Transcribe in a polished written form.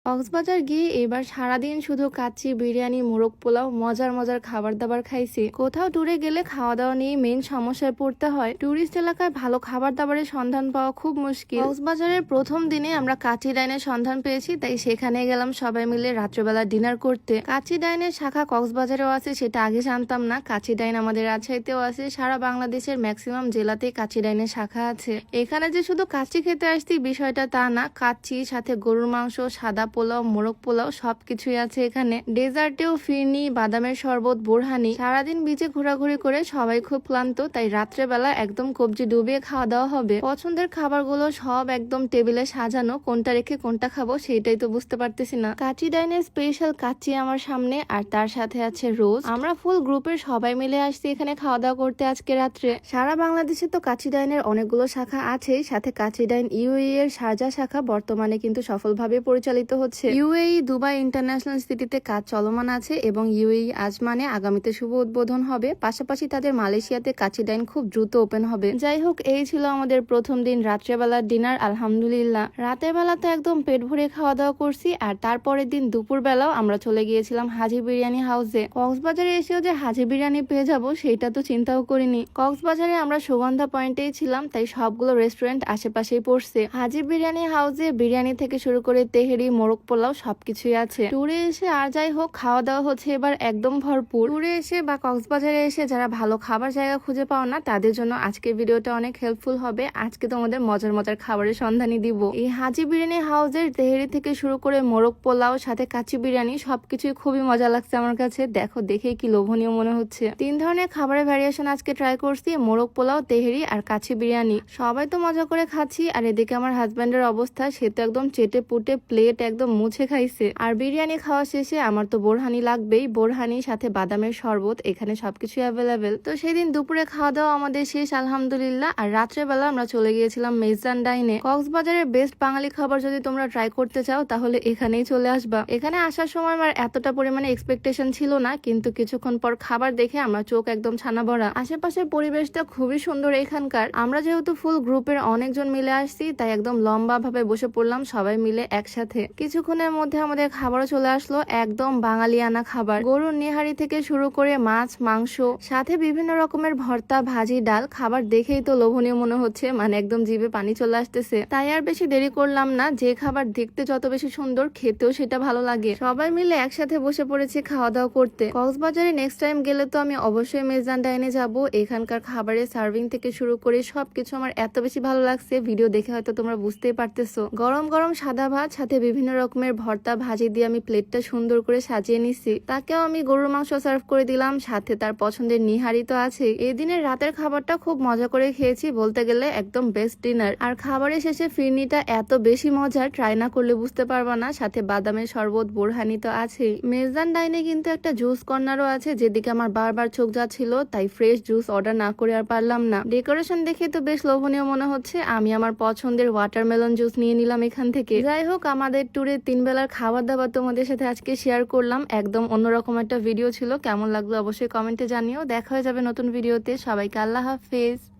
কক্সবাজার গিয়ে এবার সারাদিন শুধু কাচ্চি, বিরিয়ানি, মোরগ পোলাও, মজার মজার খাবার দাবার খাইছি। কোথাও ট্যুরে গেলে খাওয়া দাওয়া নিয়ে মেইন সমস্যায় পড়তে হয়। ট্যুরিস্ট এলাকায় ভালো খাবার দাবারের সন্ধান পাওয়া খুব মুশকিল। কক্সবাজারের প্রথম দিনে আমরা কাচ্চি ডাইনের সন্ধান পেয়েছি, তাই সেখানে গেলাম সবাই মিলে রাত্রেবেলা ডিনার করতে। কাচ্চি ডাইনের শাখা কক্সবাজারেও আছে, সেটা আগে জানতাম না। কাচ্চি ডাইন আমাদের রাজশাহীতেও আছে। সারা বাংলাদেশের ম্যাক্সিমাম জেলাতেই কাচ্চি ডাইনের শাখা আছে। এখানে যে শুধু কাচ্চি খেতে আসছি বিষয়টা তা না, কাচ্চি সাথে গরুর মাংস, সাদা পোলাও, মোরগ পোলাও সবকিছুই আছে এখানে। ডেজার্টেও ফিরনি, বাদামের শরবত, বোরহানি। সারাদিন বিচে ঘোরাঘুরি করে সবাই খুব ক্লান্ত, তাই রাত্রেবেলা একদম কবজি ডুবিয়ে খাওয়া দাওয়া হবে। পছন্দের খাবারগুলো সব একদম টেবিলে সাজানো, কোনটা রেখে কোনটা খাবো সেটাই তো বুঝতে পারতেছি না। কাচ্চি ডাইনের স্পেশাল কাচ্চি আমার সামনে, আর তার সাথে আছে রোজ। আমরা ফুল গ্রুপের সবাই মিলে আসছি এখানে খাওয়া দাওয়া করতে আজকে রাত্রে। সারা বাংলাদেশে তো কাচ্চি ডাইনের অনেকগুলো শাখা আছেই, সাথে কাচ্চি ডাইন ইউএই এর শারজা শাখা বর্তমানে কিন্তু সফলভাবে পরিচালিত হচ্ছে। ইউএই দুবাই ইন্টারন্যাশনাল সিটিতে কাজ চলমান আছে এবং ইউএই আজমানে আগামীতে শুভ উদ্বোধন হবে। পাশাপাশি তাদের মালয়েশিয়াতে কাচ্চি ডাইন খুব দ্রুত ওপেন হবে। যাই হোক, এই ছিল আমাদের প্রথম দিন রাত্রেবেলার ডিনার। আলহামদুলিল্লাহ, রাতের বেলা তো একদম পেট ভরে খাওয়া দাওয়া করছি। আর তারপরের দিন দুপুর বেলাও আমরা চলে গিয়েছিলাম হাজি বিরিয়ানি হাউসে। কক্সবাজারে এসেও যে হাজি বিরিয়ানি পেয়ে যাবো সেটা তো চিন্তাও করিনি। কক্সবাজারে আমরা সুগন্ধা পয়েন্টেই ছিলাম, তাই সবগুলো রেস্টুরেন্ট আশেপাশেই পড়ছে। হাজি বিরিয়ানি হাউসে বিরিয়ানি থেকে শুরু করে তেহেরি, মোরগ পোলাও সবকিছুই আছে। ট্যুরে এসে আর যাই হোক, খাওয়া দাওয়া হচ্ছে এবার একদম ভরপুর। ট্যুরে এসে বা কক্সবাজারে এসে যারা ভালো খাবার জায়গা খুঁজে পাও না, তাদের জন্য আজকের ভিডিওটা অনেক হেল্পফুল হবে। আজকে তোমাদের মজার মজার খাবারের সন্ধানই দিব। এই হাজি বিরিয়ানি হাউসের তেহেরি থেকে শুরু করে মোরগ পোলাও সাথে কাচ্চি বিরিয়ানি সবকিছুই খুবই মজা লাগছে আমার কাছে। দেখো, দেখেই কি লোভনীয় মনে হচ্ছে। 3 ধরনের খাবারের ভ্যারিয়েশন আজকে ট্রাই করছি, মোরগ পোলাও, তেহেরি আর কাচ্চি বিরিয়ানি। সবাই তো মজা করে খাচ্ছি, আর এদিকে আমার হাজব্যান্ডের অবস্থা, সে তো একদম চেটে পুটে প্লেট একদম মুছে খাইছে। আর বিরিয়ানি খাওয়া শেষে আমার তো বোরহানি লাগবেই। বোরহানি সাথে বাদামের শরবত, এখানে সবকিছু অ্যাভেলেবেল। তো সেদিন দুপুরে খাওয়া দাওয়া আমাদের শেষ আলহামদুলিল্লাহ। আর রাত্রেবেলা আমরা চলে গিয়েছিলাম মেজদান ডাইনে। কক্সবাজারের বেস্ট বাঙালি খাবার যদি তোমরা ট্রাই করতে চাও তাহলে এখানেই চলে আসবা। এখানে আসার সময় আমার এতটা পরিমাণে এক্সপেকটেশন ছিল না, কিন্তু কিছুক্ষণ পর খাবার দেখে আমার চোখ একদম ছানা ভরা। আশেপাশের পরিবেশটা খুবই সুন্দর এখানকার। আমরা যেহেতু ফুল গ্রুপের অনেকজন মিলে আসছি, তাই একদম লম্বা ভাবে বসে পড়লাম সবাই মিলে একসাথে। কিছুক্ষণের মধ্যে আমাদের খাবারও চলে আসলো, একদম বাঙালিয়ানা খাবার। গরুর নেহারি থেকে শুরু করে মাছ, মাংস, সাথে বিভিন্ন রকমের ভর্তা, ভাজি, ডাল। খাবার দেখেই তো লোভনীয় মনে হচ্ছে, মানে একদম জিভে পানি চলে আসতেছে। তাই আর বেশি দেরি করলাম না। যে খাবার দেখতে যত বেশি সুন্দর, খেতেও সেটা ভালো লাগে। সবাই মিলে একসাথে বসে পড়েছি খাওয়া দাওয়া করতে। কক্সবাজারে নেক্সট টাইম গেলে তো আমি অবশ্যই মেজদান ডাইনে যাব। এখানকার খাবারের সার্ভিং থেকে শুরু করে সবকিছু আমার এত বেশি ভালো লাগছে, ভিডিও দেখে হয়তো তোমরা বুঝতেই পারতেছো। গরম গরম সাদা ভাত সাথে বিভিন্ন রকমের ভর্তা, ভাজি দিয়ে আমি প্লেটটা সুন্দর করে সাজিয়ে নিছি। তাকেও আমি গরুর মাংস সার্ভ করে দিলাম, সাথে তার পছন্দের নিহারি তো আছে। এই দিনের রাতের খাবারটা খুব মজা করে খেয়েছি, বলতে গেলে একদম বেস্ট ডিনার। আর খাবারের শেষে ফিরনিটা এত বেশি মজার, ট্রাই না করলে বুঝতে পারবা না। সাথে বাদামের শরবত, বোরহানি তো আছে। মেজদান ডাইনে কিন্তু একটা জুস কর্নারও আছে, যেদিকে আমার বারবার চোখ যাচ্ছিল, তাই ফ্রেশ জুস অর্ডার না করে আর পারলাম না। ডেকোরেশন দেখে তো বেশ লোভনীয় মনে হচ্ছে। আমি আমার পছন্দের ওয়াটারমেলন জুস নিয়ে নিলাম এখান থেকে। যাই হোক, আমাদের ট্যুরে 3 বেলার খাবার দাবার তোমাদের সাথে আজকে শেয়ার করলাম। একদম অন্যরকম একটা ভিডিও ছিল। কেমন লাগলো অবশ্যই কমেন্টে জানিও। দেখা হয়ে যাবে নতুন ভিডিওতে। সবাইকে আল্লাহ হাফেজ।